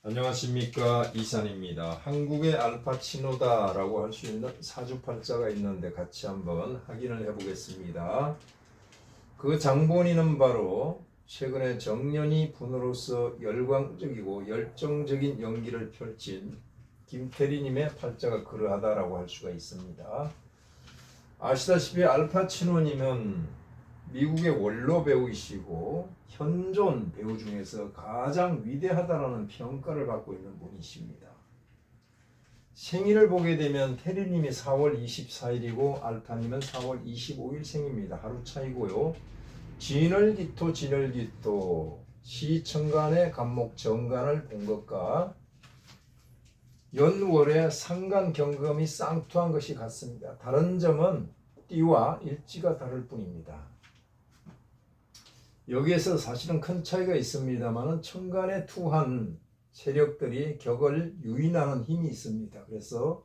안녕하십니까, 이산입니다. 한국의 알파치노다 라고 할 수 있는 사주팔자가 있는데 같이 한번 확인을 해 보겠습니다. 그 장본인은 바로 최근에 정년이 분으로서 열광적이고 열정적인 연기를 펼친 김태리님의 팔자가 그러하다라고 할 수가 있습니다. 아시다시피 알파치노님은 미국의 원로 배우이시고 현존 배우 중에서 가장 위대하다라는 평가를 받고 있는 분이십니다. 생일을 보게 되면 테리님이 4월 24일이고 알파님은 4월 25일 생입니다. 하루 차이고요. 진월기토 시천간의 간목 정간을 본 것과 연월의 상간 경금이 쌍투한 것이 같습니다. 다른 점은 띠와 일지가 다를 뿐입니다. 여기에서 사실은 큰 차이가 있습니다만 천간에 투한 세력들이 격을 유인하는 힘이 있습니다. 그래서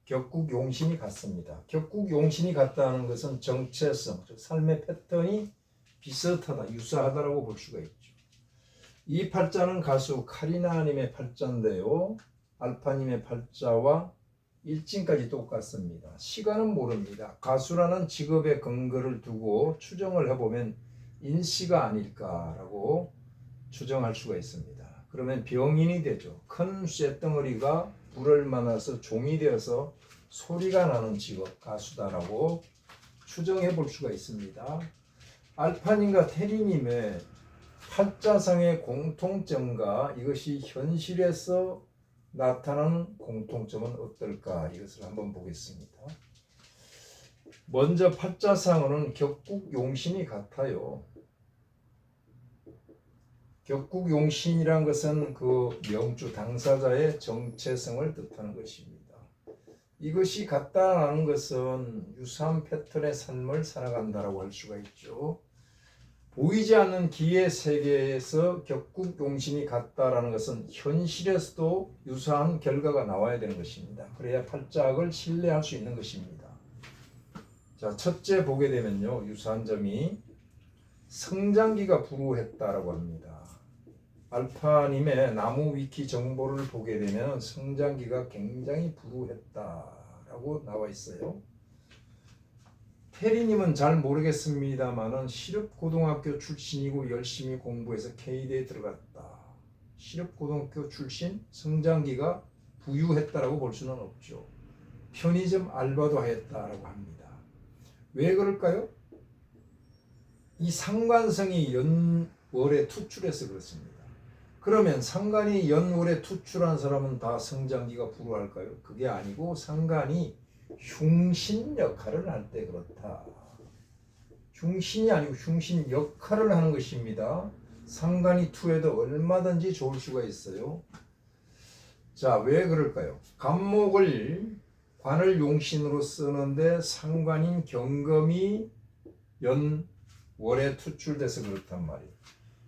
격국용신이 같습니다. 격국용신이 같다는 것은 정체성, 즉 삶의 패턴이 비슷하다, 유사하다라고 볼 수가 있죠. 이 팔자는 가수 카리나님의 팔자인데요. 알파님의 팔자와 일진까지 똑같습니다. 시간은 모릅니다. 가수라는 직업의 근거를 두고 추정을 해보면 인씨가 아닐까라고 추정할 수가 있습니다. 그러면 병인이 되죠. 큰 쇳덩어리가 불을 만나서 종이 되어서 소리가 나는 직업 가수다라고 추정해 볼 수가 있습니다. 알파님과 테리님의 팔자상의 공통점과 이것이 현실에서 나타나는 공통점은 어떨까, 이것을 한번 보겠습니다. 먼저 팔자상으로는 격국용신이 같아요. 격국용신이란 것은 그 명주 당사자의 정체성을 뜻하는 것입니다. 이것이 같다는 것은 유사한 패턴의 삶을 살아간다고 할 수가 있죠. 보이지 않는 기의 세계에서 격국용신이 같다라는 것은 현실에서도 유사한 결과가 나와야 되는 것입니다. 그래야 팔자학을 신뢰할 수 있는 것입니다. 자, 첫째 보게 되면요, 유사한 점이 성장기가 불우했다라고 합니다. 알파님의 나무 위키 정보를 보게 되면 성장기가 굉장히 불우했다라고 나와 있어요. 테리님은 잘 모르겠습니다만은 시립고등학교 출신이고 열심히 공부해서 K대에 들어갔다. 시립고등학교 출신, 성장기가 부유했다라고 볼 수는 없죠. 편의점 알바도 했다라고 합니다. 왜 그럴까요? 이 상관성이 연월에 투출해서 그렇습니다. 그러면 상관이 연월에 투출한 사람은 다 성장기가 불우할까요? 그게 아니고 상관이 흉신 역할을 할 때 그렇다. 흉신이 아니고 흉신 역할을 하는 것입니다. 상관이 투해도 얼마든지 좋을 수가 있어요. 자, 왜 그럴까요? 간목을 관을 용신으로 쓰는데 상관인 경금이 연월에 투출돼서 그렇단 말이에요.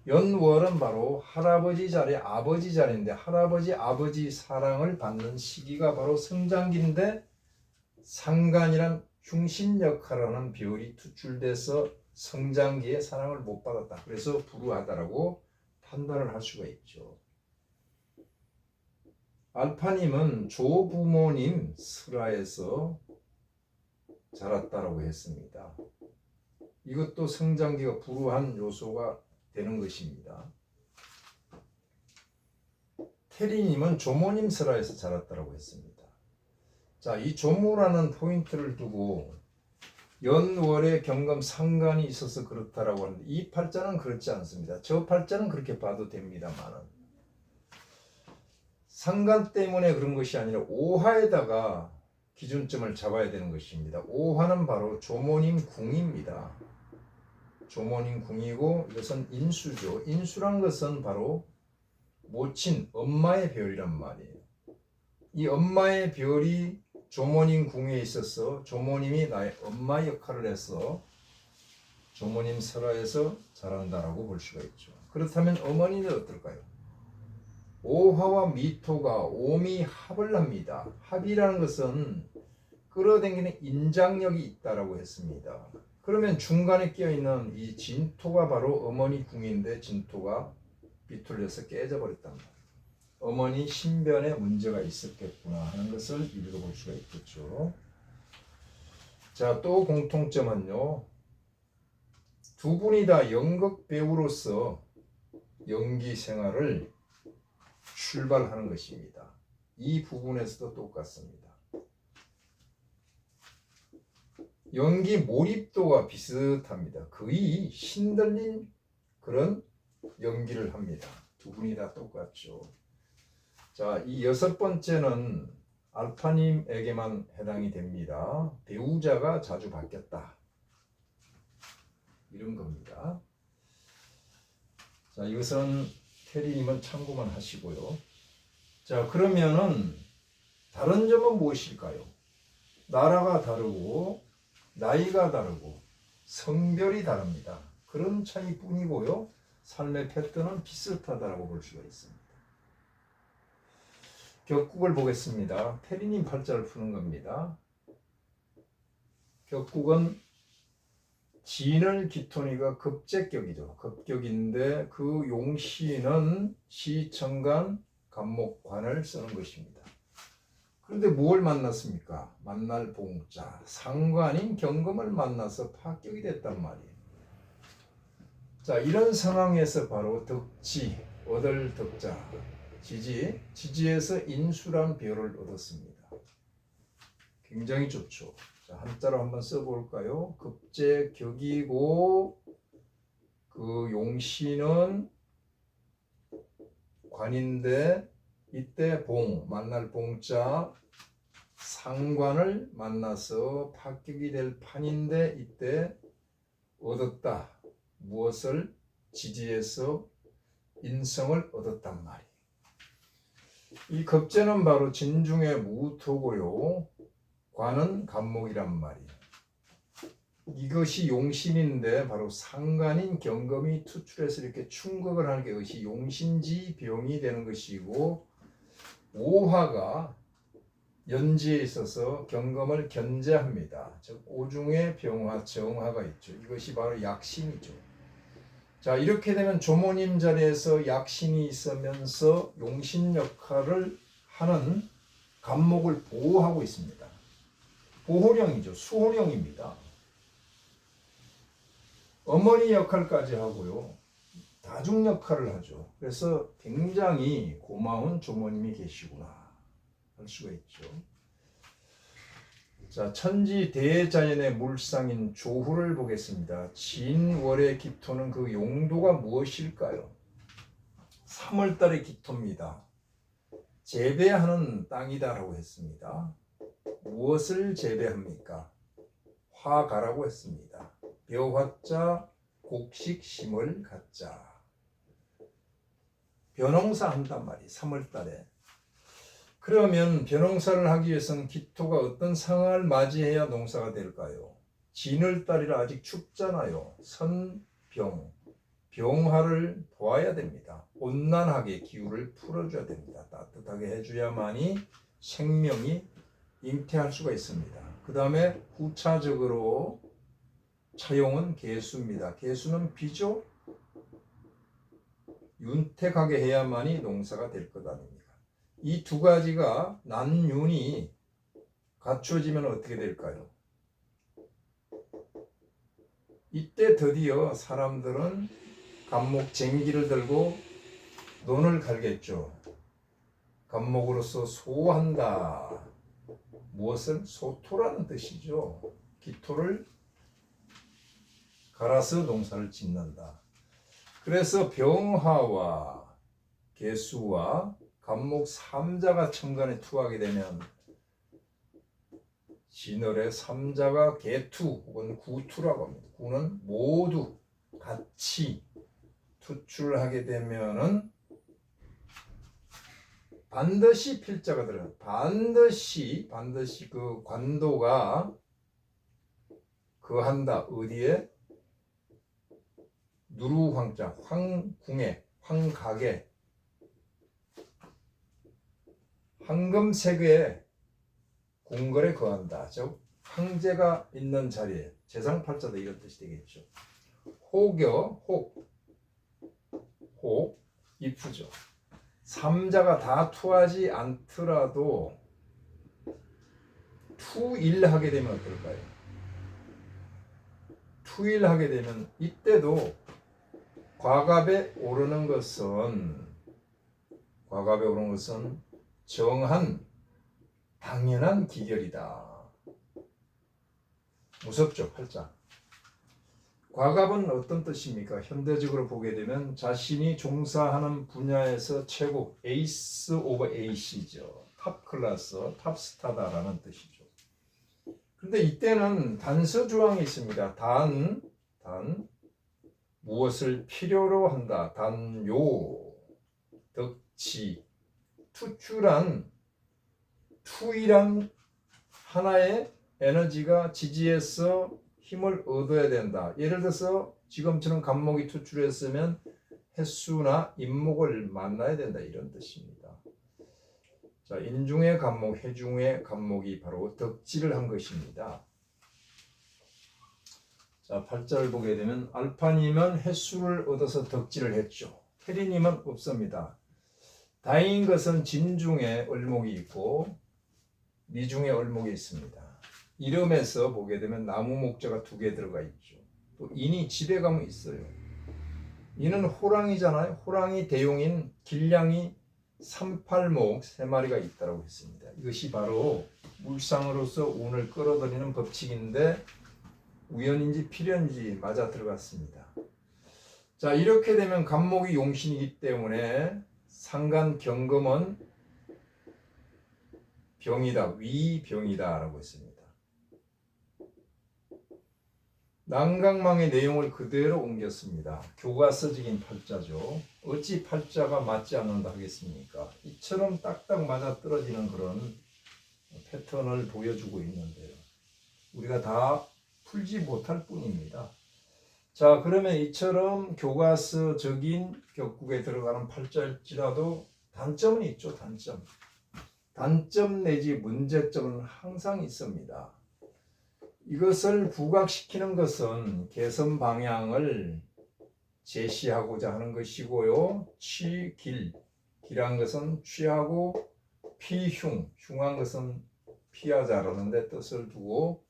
연월은 바로 할아버지 자리, 아버지 자리인데 할아버지, 아버지 사랑을 받는 시기가 바로 성장기인데 상간이란 흉신 역할을 하는 비율이 투출돼서 성장기에 사랑을 못 받았다. 그래서 불우하다라고 판단을 할 수가 있죠. 알파님은 조부모님 슬하에서 자랐다라고 했습니다. 이것도 성장기가 불우한 요소가 되는 것입니다. 테리님은 조모님 슬하에서 자랐다라고 했습니다. 자, 이 조모라는 포인트를 두고 연월에 경금 상관이 있어서 그렇다라고 하는데 이 팔자는 그렇지 않습니다. 저 팔자는 그렇게 봐도 됩니다만은 상관 때문에 그런 것이 아니라 오화에다가 기준점을 잡아야 되는 것입니다. 오화는 바로 조모님 궁입니다. 조모님 궁이고 이것은 인수죠. 인수란 것은 바로 모친 엄마의 별이란 말이에요. 이 엄마의 별이 조모님 궁에 있어서 조모님이 나의 엄마 역할을 해서 조모님 설화에서 자란다라고 볼 수가 있죠. 그렇다면 어머니는 어떨까요? 오화와 미토가 오미합을 합니다. 합이라는 것은 끌어당기는 인장력이 있다라고 했습니다. 그러면 중간에 끼어있는 이 진토가 바로 어머니 궁인데 진토가 비틀려서 깨져버렸단 말이에요. 어머니 신변에 문제가 있었겠구나 하는 것을 읽어볼 수가 있겠죠. 자, 또 공통점은요. 두 분이 다 연극 배우로서 연기 생활을 출발하는 것입니다. 이 부분에서도 똑같습니다. 연기 몰입도가 비슷합니다. 거의 신들린 그런 연기를 합니다. 두 분이 다 똑같죠. 자, 이 6번째는 알파님에게만 해당이 됩니다. 배우자가 자주 바뀌었다. 이런 겁니다. 자, 이것은 테리님은 참고만 하시고요. 자, 그러면은 다른 점은 무엇일까요? 나라가 다르고 나이가 다르고 성별이 다릅니다. 그런 차이뿐이고요. 삶의 패턴은 비슷하다고 볼 수가 있습니다. 격국을 보겠습니다. 테리님 팔자를 푸는 겁니다. 격국은 진을 기토니가 급제격이죠. 급격인데 그 용신은 시천간 간목관을 쓰는 것입니다. 그런데 무엇을 만났습니까? 만날 봉자, 상관인 경금을 만나서 파격이 됐단 말이에요. 자, 이런 상황에서 바로 덕지, 얻을 덕자, 지지에서 인수란 별을 얻었습니다. 굉장히 좋죠. 자, 한자로 한번 써볼까요? 급제격이고 그 용신은 관인데 이때 봉, 만날 봉자, 상관을 만나서 파격이 될 판인데 이때 얻었다. 무엇을? 지지에서 인성을 얻었단 말이에요. 이 급제는 바로 진중의 무토고요. 관은 간목이란 말이에요. 이것이 용신인데 바로 상관인 경금이 투출해서 이렇게 충격을 하는 게 이것이 용신지병이 되는 것이고, 오화가 연지에 있어서 경금을 견제합니다. 즉 오중에 병화, 정화가 있죠. 이것이 바로 약신이죠. 자, 이렇게 되면 조모님 자리에서 약신이 있으면서 용신 역할을 하는 간목을 보호하고 있습니다. 보호령이죠. 수호령입니다. 어머니 역할까지 하고요. 다중 역할을 하죠. 그래서 굉장히 고마운 조모님이 계시구나 할 수가 있죠. 자, 천지 대자연의 물상인 조후를 보겠습니다. 진월의 기토는 그 용도가 무엇일까요? 3월달의 기토입니다. 재배하는 땅이다라고 했습니다. 무엇을 재배합니까? 화가라고 했습니다. 벼화자 곡식 심을 가자. 벼농사 한단 말이 3월달에. 그러면 벼농사를 하기 위해서는 기토가 어떤 상황을 맞이해야 농사가 될까요? 진월달이라 아직 춥잖아요. 선병, 병화를 도와야 됩니다. 온난하게 기후를 풀어줘야 됩니다. 따뜻하게 해줘야만이 생명이 잉태할 수가 있습니다. 그 다음에 후차적으로 차용은 개수입니다. 개수는 비죠. 윤택하게 해야만이 농사가 될 것 아닙니까? 이 두 가지가 난윤이 갖춰지면 어떻게 될까요? 이때 드디어 사람들은 간목 쟁기를 들고 논을 갈겠죠. 간목으로서 소한다. 무엇을? 소토라는 뜻이죠. 기토를 갈아서 농사를 짓는다. 그래서 병화와 개수와 간목 3자가 천간에 투하게 되면 진월의 3자가 개투 혹은 구투라고 합니다. 구는 모두 같이 투출하게 되면은 반드시 필자가 들어요. 반드시 그 관도가 거한다. 어디에? 누루황자, 황궁에, 황각에, 황금색의 궁궐에 거한다. 즉 황제가 있는 자리에, 재상팔자도 이런 뜻이 되겠죠. 혹여, 혹, 이프죠. 삼자가 다 투하지 않더라도 투일하게 되면 어떨까요? 투일하게 되면 이때도 과갑에 오르는 것은 정한 당연한 기결이다. 무섭죠, 팔자. 과갑은 어떤 뜻입니까? 현대적으로 보게 되면 자신이 종사하는 분야에서 최고, 에이스 오브 에이시죠. 탑 클래스, 탑 스타다라는 뜻이죠. 근데 이때는 단서 조항이 있습니다. 무엇을 필요로 한다. 단요, 덕지, 투일한 하나의 에너지가 지지해서 힘을 얻어야 된다. 예를 들어서 지금처럼 간목이 투출했으면 햇수나 임목을 만나야 된다. 이런 뜻입니다. 자, 인중의 간목, 해중의 간목이 바로 덕지를 한 것입니다. 자, 팔자를 보게 되면 알파님은 햇수를 얻어서 덕지를 했죠. 테리님은 없습니다. 다행인 것은 진중에 을목이 있고 미중에 을목이 있습니다. 이름에서 보게 되면 나무 목자가 2개 들어가 있죠. 또 인이 집에 가면 있어요. 이는 호랑이잖아요. 호랑이 대용인 길냥이 38목 3마리가 있다고 했습니다. 이것이 바로 물상으로서 운을 끌어들이는 법칙인데 우연인지 필연인지 맞아 들어갔습니다. 자, 이렇게 되면 간목이 용신이기 때문에 상간 경금은 병이다, 위병이다 라고 했습니다. 난강망의 내용을 그대로 옮겼습니다. 교과서적인 팔자죠. 어찌 팔자가 맞지 않는다 하겠습니까? 이처럼 딱딱 맞아 떨어지는 그런 패턴을 보여주고 있는데요. 우리가 다 풀지 못할 뿐입니다. 자, 그러면 이처럼 교과서적인 격국에 들어가는 팔자일지라도 단점은 있죠. 단점 내지 문제점은 항상 있습니다. 이것을 부각시키는 것은 개선 방향을 제시하고자 하는 것이고요. 길한 것은 취하고 흉한 것은 피하자라는 데 뜻을 두고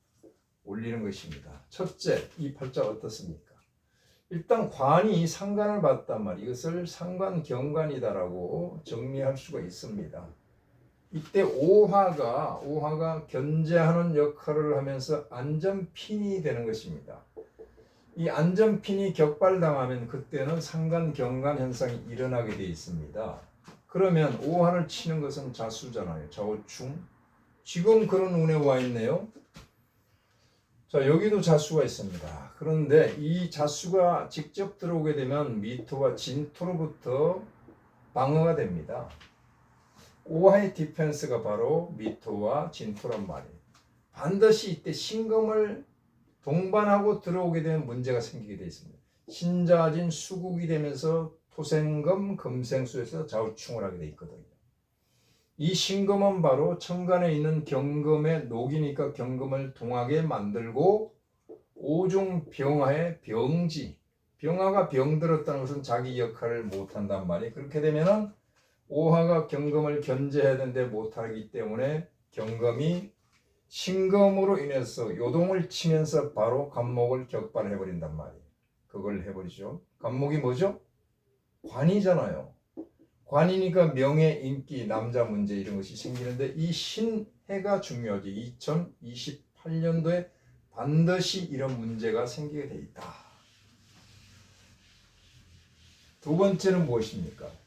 올리는 것입니다. 첫째, 이 팔자 어떻습니까? 일단 관이 상관을 봤단 말이에요. 이것을 상관경관이다라고 정리할 수가 있습니다. 이때 오화가 견제하는 역할을 하면서 안전핀이 되는 것입니다. 이 안전핀이 격발당하면 그때는 상관경관 현상이 일어나게 되어 있습니다. 그러면 오화를 치는 것은 자수잖아요. 좌우충. 지금 그런 운에 와 있네요. 자, 여기도 자수가 있습니다. 그런데 이 자수가 직접 들어오게 되면 미토와 진토로부터 방어가 됩니다. 오화의 디펜스가 바로 미토와 진토란 말이에요. 반드시 이때 신금을 동반하고 들어오게 되면 문제가 생기게 되어 있습니다. 신자진 수국이 되면서 토생금, 금생수에서 좌우충을 하게 되어 있거든요. 이 신금은 바로 천간에 있는 경금의 녹이니까 경금을 동하게 만들고 오중병화의 병지, 병화가 병들었다는 것은 자기 역할을 못한단 말이에요. 그렇게 되면은 오화가 경금을 견제해야 되는데 못하기 때문에 경금이 신금으로 인해서 요동을 치면서 바로 간목을 격발해버린단 말이에요. 그걸 해버리죠. 간목이 뭐죠? 관이잖아요. 관이니까 명예, 인기, 남자 문제 이런 것이 생기는데 이 신해가 중요하지. 2028년도에 반드시 이런 문제가 생기게 돼 있다. 두 번째는 무엇입니까?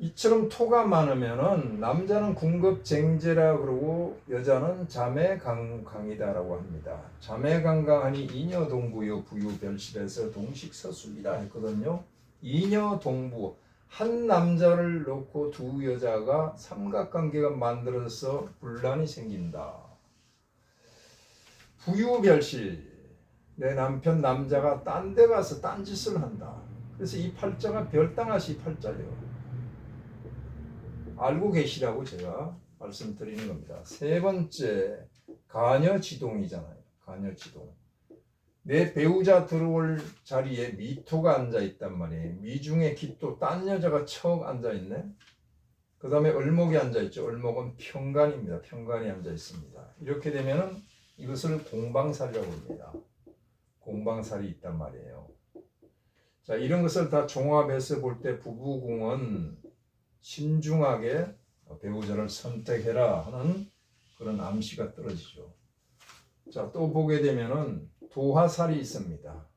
이처럼 토가 많으면은 남자는 궁급쟁제라 그러고 여자는 자매강강이다라고 합니다. 자매강강하니 이녀동부요 부유별실에서 동식서술이라 했거든요. 이녀동부, 한 남자를 놓고 두 여자가 삼각관계가 만들어져서 분란이 생긴다. 부유별실, 내 남편 남자가 딴 데 가서 딴짓을 한다. 그래서 이 팔자가 별당하시 팔자예요. 알고 계시라고 제가 말씀드리는 겁니다. 세 번째, 가녀지동이잖아요. 가녀지동. 내 배우자 들어올 자리에 미토가 앉아 있단 말이에요. 미중에 기토, 딴 여자가 척 앉아 있네. 그 다음에 을목이 앉아 있죠. 을목은 편간입니다. 편간이 앉아 있습니다. 이렇게 되면은 이것을 공방살이라고 합니다. 공방살이 있단 말이에요. 자, 이런 것을 다 종합해서 볼 때 부부궁은 신중하게 배우자를 선택해라 하는 그런 암시가 떨어지죠. 자, 또 보게 되면은 도화살이 있습니다.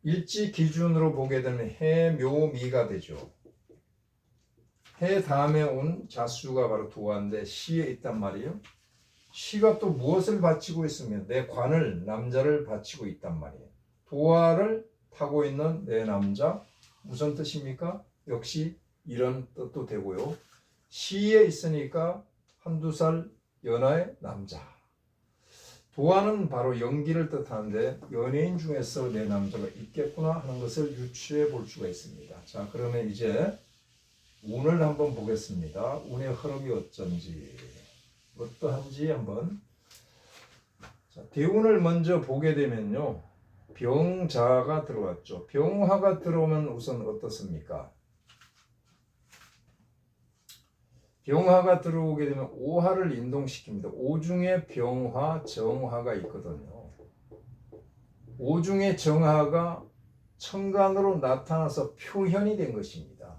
일지 기준으로 보게 되면 해묘미가 되죠. 해 다음에 온 자수가 바로 도화인데 시에 있단 말이에요. 시가 또 무엇을 바치고 있으면 내 관을 남자를 바치고 있단 말이에요. 도화를 타고 있는 내 남자 무슨 뜻입니까? 역시 이런 뜻도 되고요. 시에 있으니까 한두 살 연하의 남자. 도화는 바로 연기를 뜻하는데 연예인 중에서 내 남자가 있겠구나 하는 것을 유추해 볼 수가 있습니다. 자, 그러면 이제 운을 한번 보겠습니다. 운의 흐름이 어쩐지 어떠한지 한번. 자, 대운을 먼저 보게 되면요. 병자가 들어왔죠. 병화가 들어오면 우선 어떻습니까? 병화가 들어오게 되면 오화를 인동시킵니다. 오중에 병화, 정화가 있거든요. 오중에 정화가 천간으로 나타나서 표현이 된 것입니다.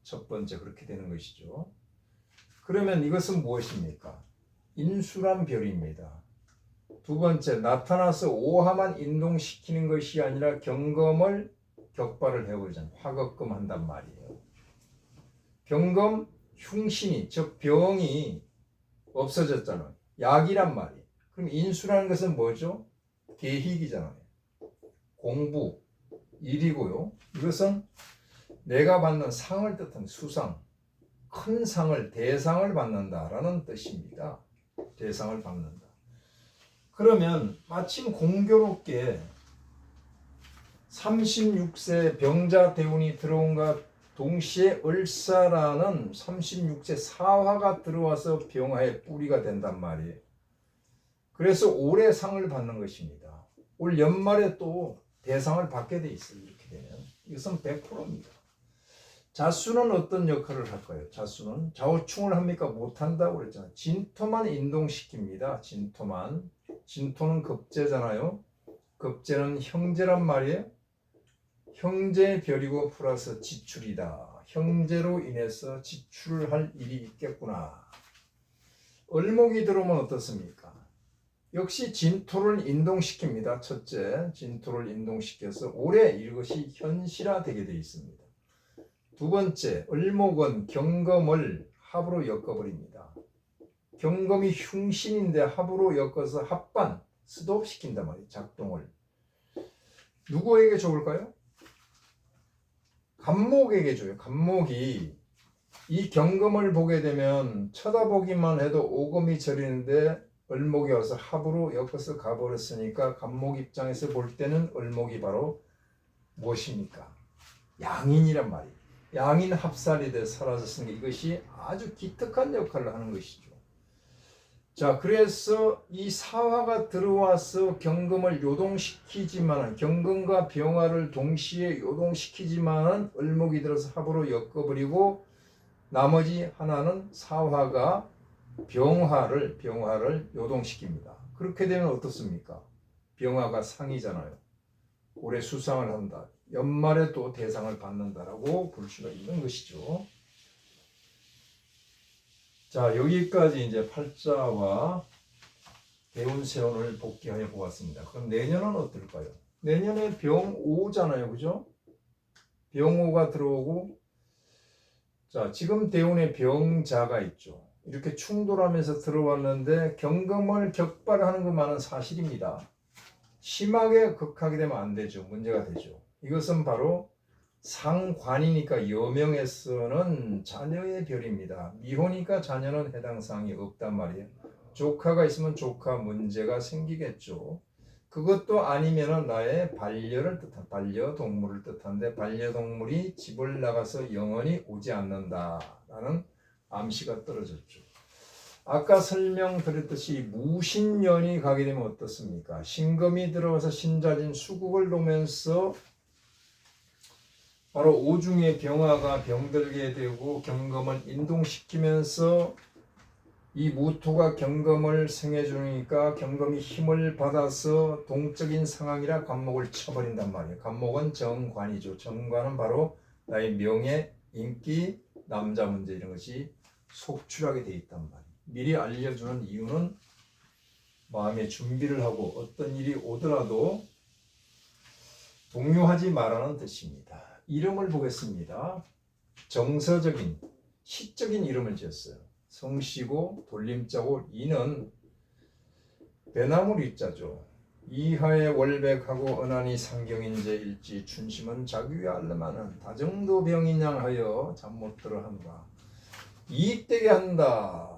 첫 번째 그렇게 되는 것이죠. 그러면 이것은 무엇입니까? 인수란 별입니다. 두 번째, 나타나서 오화만 인동시키는 것이 아니라 경검을 격발을 해버리잖아요. 화급금 한단 말이에요. 경검, 흉신이, 즉 병이 없어졌잖아요. 약이란 말이에요. 그럼 인수라는 것은 뭐죠? 계획이잖아요. 공부, 일이고요. 이것은 내가 받는 상을 뜻하는 수상, 큰 상을, 대상을 받는다라는 뜻입니다. 대상을 받는다. 그러면 마침 공교롭게 36세 병자 대운이 들어온과 동시에 을사라는 36세 사화가 들어와서 병화의 뿌리가 된단 말이에요. 그래서 올해 상을 받는 것입니다. 올 연말에 또 대상을 받게 돼 있어요. 이렇게 되면 이것은 100%입니다. 자수는 어떤 역할을 할까요? 자수는 좌우충을 합니까? 못한다고 그랬잖아요. 진토만 인동시킵니다. 진토만. 진토는 급제잖아요. 급제는 형제란 말이에요. 형제의 별이고 플러스 지출이다. 형제로 인해서 지출을 할 일이 있겠구나. 을목이 들어오면 어떻습니까? 역시 진토를 인동시킵니다. 첫째, 진토를 인동시켜서 올해 이것이 현실화되게 되어 있습니다. 두 번째, 을목은 경검을 합으로 엮어버립니다. 경검이 흉신인데 합으로 엮어서 합반, 스톱시킨단 말이에요. 작동을. 누구에게 좋을까요? 간목에게 줘요. 간목이 이 경검을 보게 되면 쳐다보기만 해도 오금이 저리는데 을목이 와서 합으로 엮어서 가버렸으니까 간목 입장에서 볼 때는 을목이 바로 무엇입니까? 양인이란 말이에요. 양인 합살이 돼 사라졌으니까 이것이 아주 기특한 역할을 하는 것이죠. 자, 그래서 이 사화가 들어와서 경금을 요동시키지만 경금과 병화를 동시에 요동시키지만 을목이 들어서 합으로 엮어버리고 나머지 하나는 사화가 병화를 요동시킵니다. 그렇게 되면 어떻습니까? 병화가 상이잖아요. 올해 수상을 한다. 연말에 또 대상을 받는다라고 볼 수가 있는 것이죠. 자, 여기까지 이제 팔자와 대운세운을 복귀하여 보았습니다. 그럼 내년은 어떨까요? 내년에 병오잖아요. 그죠? 병오가 들어오고, 자, 지금 대운에 병자가 있죠. 이렇게 충돌하면서 들어왔는데 경금을 격발하는 것만은 사실입니다. 심하게 극하게 되면 안 되죠. 문제가 되죠. 이것은 바로 상관이니까 여명에서는 자녀의 별입니다. 미혼이니까 자녀는 해당 사항이 없단 말이에요. 조카가 있으면 조카 문제가 생기겠죠. 그것도 아니면은 나의 반려를 뜻한 반려동물을 뜻한데 반려동물이 집을 나가서 영원히 오지 않는다라는 암시가 떨어졌죠. 아까 설명드렸듯이 무신년이 가게 되면 어떻습니까? 신금이 들어와서 신자진 수국을 놓으면서 바로 오중의 병화가 병들게 되고 경금을 인동시키면서 이 무토가 경금을 생해주니까 경금이 힘을 받아서 동적인 상황이라 관목을 쳐버린단 말이에요. 관목은 정관이죠. 정관은 바로 나의 명예, 인기, 남자 문제 이런 것이 속출하게 돼 있단 말이에요. 미리 알려주는 이유는 마음의 준비를 하고 어떤 일이 오더라도 동요하지 말라는 뜻입니다. 이름을 보겠습니다. 정서적인, 시적인 이름을 지었어요. 성씨고 돌림자고 이는 배나무 리자죠. 이하에 월백하고 은하니 상경인제 일지 춘심은 자귀에 알름하는 다정도 병인양 하여 잠 못 들어 한다. 이익되게 한다.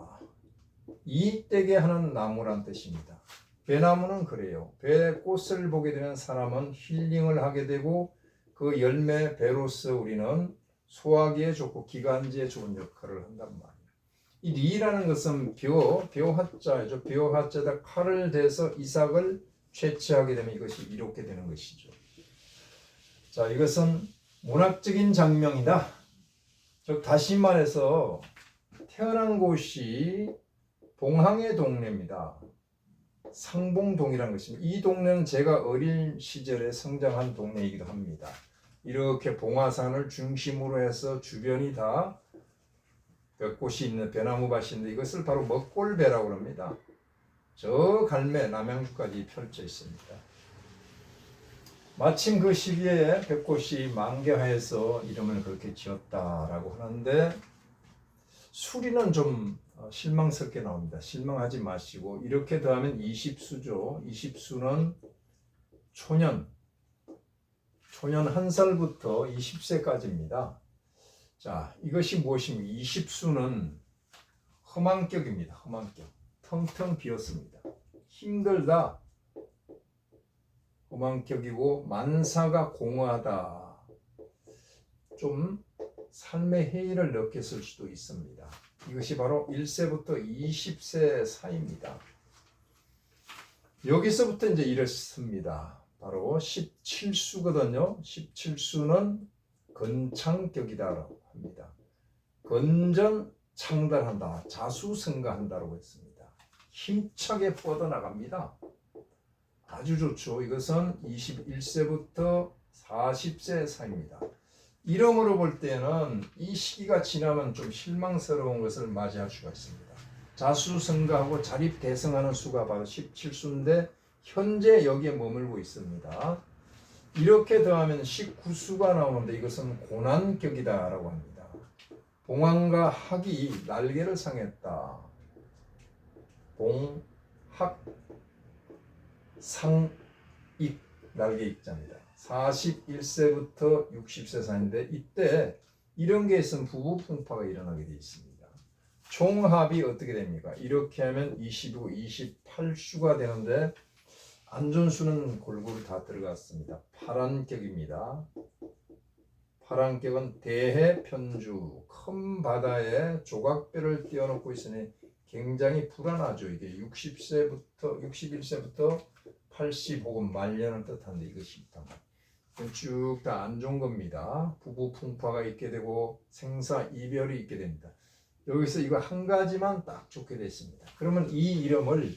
이익되게 하는 나무란 뜻입니다. 배나무는 그래요. 배 꽃을 보게 되면 사람은 힐링을 하게 되고 그 열매 배로서 우리는 소화기에 좋고 기관지에 좋은 역할을 한단 말이에요. 이 리라는 것은 벼화자죠. 벼화자에다 칼을 대서 이삭을 채취하게 되면 이것이 이렇게 되는 것이죠. 자, 이것은 문학적인 장명이다. 즉 다시 말해서 태어난 곳이 봉항의 동네입니다. 상봉동이라는 것입니다. 이 동네는 제가 어린 시절에 성장한 동네이기도 합니다. 이렇게 봉화산을 중심으로 해서 주변이 다 벚꽃이 있는 배나무밭이 있는데 이것을 바로 먹골배라고 합니다. 저 갈매 남양주까지 펼쳐 있습니다. 마침 그 시기에 벚꽃이 만개하여서 이름을 그렇게 지었다라고 하는데 수리는 좀 실망스럽게 나옵니다. 실망하지 마시고 이렇게 더하면 20수죠. 20수는 초년 1살부터 20세까지입니다. 자, 이것이 무엇입니까? 20수는 험한격입니다. 험한격. 텅텅 비었습니다. 힘들다. 험한격이고 만사가 공허하다. 좀 삶의 해이를 느꼈을 수도 있습니다. 이것이 바로 1세부터 20세 사이입니다. 여기서부터 이제 이렇습니다. 바로 17수거든요. 17수는 건창격이다라고 합니다. 건전 창달한다, 자수성가한다라고 했습니다. 힘차게 뻗어나갑니다. 아주 좋죠. 이것은 21세부터 40세 사이입니다. 이름으로 볼 때는 이 시기가 지나면 좀 실망스러운 것을 맞이할 수가 있습니다. 자수성가하고 자립대성하는 수가 바로 17수인데 현재 여기에 머물고 있습니다. 이렇게 더하면 19수가 나오는데 이것은 고난격이다라고 합니다. 봉황과 학이 날개를 상했다. 봉학 상익 날개 익자입니다. 41세부터 60세 사이인데 이때 이런 게 있으면 부부 풍파가 일어나게 되어 있습니다. 총합이 어떻게 됩니까? 이렇게 하면 25, 28수가 되는데 안 좋은 수는 골고루 다 들어갔습니다. 파란격입니다. 파란격은 대해 편주, 큰 바다에 조각배를 띄워놓고 있으니 굉장히 불안하죠. 이게 61세부터 80 혹은 말년을 뜻하는데 이것이 있다. 쭉 다 안 좋은 겁니다. 부부 풍파가 있게 되고 생사 이별이 있게 됩니다. 여기서 이거 한 가지만 딱 좋게 됐습니다. 그러면 이 이름을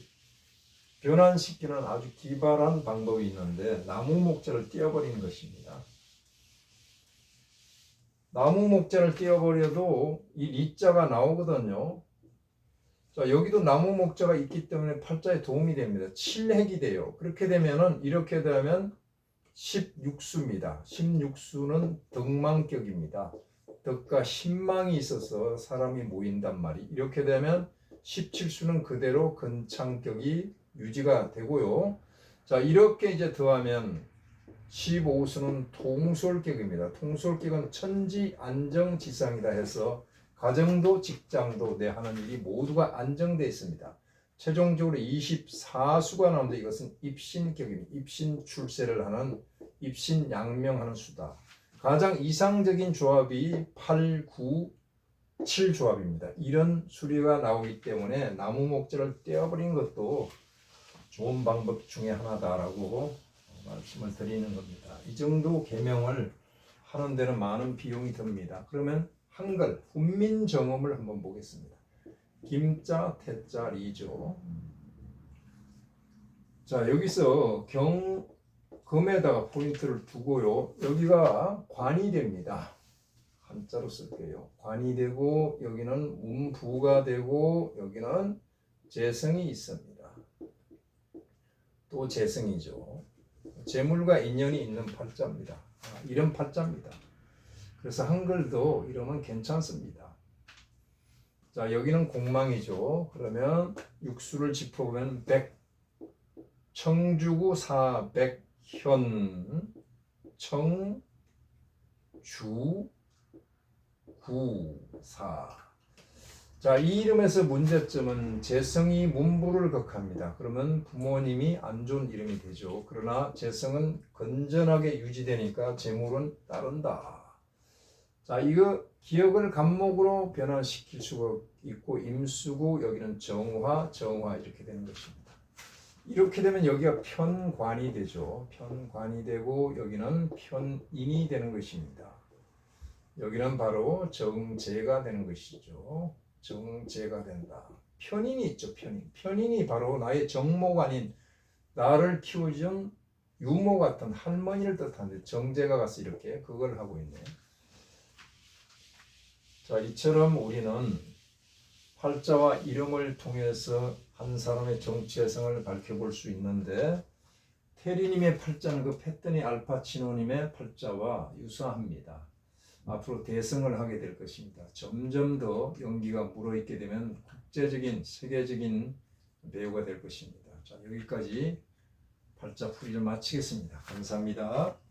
변환시키는 아주 기발한 방법이 있는데 나무 목자를 띄워버리는 것입니다. 나무 목자를 띄워버려도 이 리자가 나오거든요. 자, 여기도 나무 목자가 있기 때문에 팔자에 도움이 됩니다. 칠핵이 돼요. 그렇게 되면은 이렇게 되면 16수입니다. 16수는 덕망격입니다. 덕과 신망이 있어서 사람이 모인단 말이. 이렇게 되면 17수는 그대로 건창격이 유지가 되고요. 자, 이렇게 이제 더하면 15수는 통솔격입니다. 통솔격은 천지 안정지상이다 해서 가정도 직장도 내 하는 일이 모두가 안정되어 있습니다. 최종적으로 24수가 나오는데 이것은 입신격입니다. 입신 출세를 하는 입신양명하는 수다. 가장 이상적인 조합이 8, 9, 7조합입니다. 이런 수리가 나오기 때문에 나무 목재를 떼어버린 것도 좋은 방법 중에 하나다라고 말씀을 드리는 겁니다. 이 정도 개명을 하는 데는 많은 비용이 듭니다. 그러면 한글 훈민정음을 한번 보겠습니다. 김자 태자 리죠. 자, 여기서 금에다가 포인트를 두고요. 여기가 관이 됩니다. 한자로 쓸게요. 관이 되고 여기는 문부가 되고 여기는 재성이 있습니다. 또 재성이죠. 재물과 인연이 있는 팔자입니다. 이런 팔자입니다. 그래서 한글도 이러면 괜찮습니다. 자, 여기는 공망이죠. 그러면 육수를 짚어보면 백, 청주구 사백현, 청주 구사. 자, 이 이름에서 문제점은 재성이 문부를 극합니다. 그러면 부모님이 안 좋은 이름이 되죠. 그러나 재성은 건전하게 유지되니까 재물은 따른다. 자, 이거 기억을 간목으로 변환시킬 수가 있고 임수고 여기는 정화 이렇게 되는 것입니다. 이렇게 되면 여기가 편관이 되죠. 편관이 되고 여기는 편인이 되는 것입니다. 여기는 바로 정제가 되는 것이죠. 정제가 된다. 편인이 있죠. 편인이 바로 나의 정모가 아닌 나를 키워준 유모 같은 할머니를 뜻하는데 정제가 가서 이렇게 그걸 하고 있네. 자, 이처럼 우리는 팔자와 이름을 통해서 한 사람의 정체성을 밝혀볼 수 있는데 테리님의 팔자는 그 패더니 알파치노님의 팔자와 유사합니다. 앞으로 대성을 하게 될 것입니다. 점점 더 연기가 물어있게 되면 국제적인 세계적인 배우가 될 것입니다. 자, 여기까지 팔자 풀이를 마치겠습니다. 감사합니다.